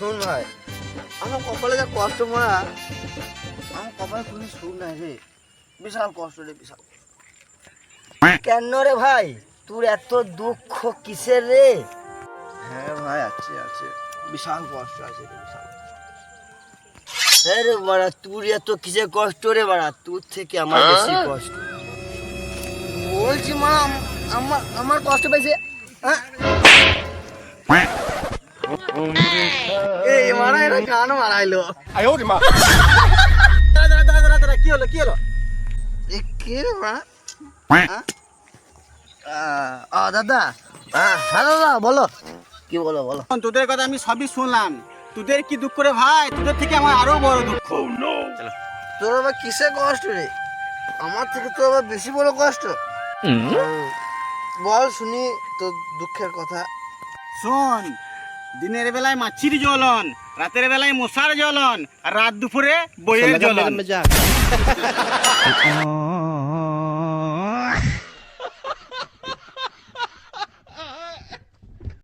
শোন ভাই, আমার কপালে যা কষ্ট মারা, আমার কপালে কোনো সুখ নাই রে। বিশাল কষ্ট রে, বিশাল। কেন রে ভাই, তোর এত দুঃখ কিসের রে? হ্যাঁ ভাই, আছে আছে, বিশাল কষ্ট আছে রে, বিশাল। হ্যাঁ রে বাড়া, তোর এত কিসের কষ্ট রে বাড়া? তোর থেকে আমার বেশি কষ্ট। বলছি মা, আমার আমার কষ্ট পেয়েছে। হ্যাঁ এই মারা, এরা গান মারাইলো। কি হলো, কি হলো? কে রে মা? দাদা, হ্যাঁ দাদা, বলো, কি বলো বলো। তোদের কথা আমি সবই শুনলাম। তোদের কি দুঃখ রে ভাই? তোদের থেকে আমার আরো বড় দুঃখ। তোর আবার কিসের কষ্ট রে? আমার থেকে তো আবার বেশি বড় কষ্ট। বল শুনি তোর দুঃখের কথা। শোন, দিনের বেলায় মাছির জ্বলন, রাতের বেলায় মশার জ্বলন, আর রাত দুপুরে বইয়ের জ্বলন।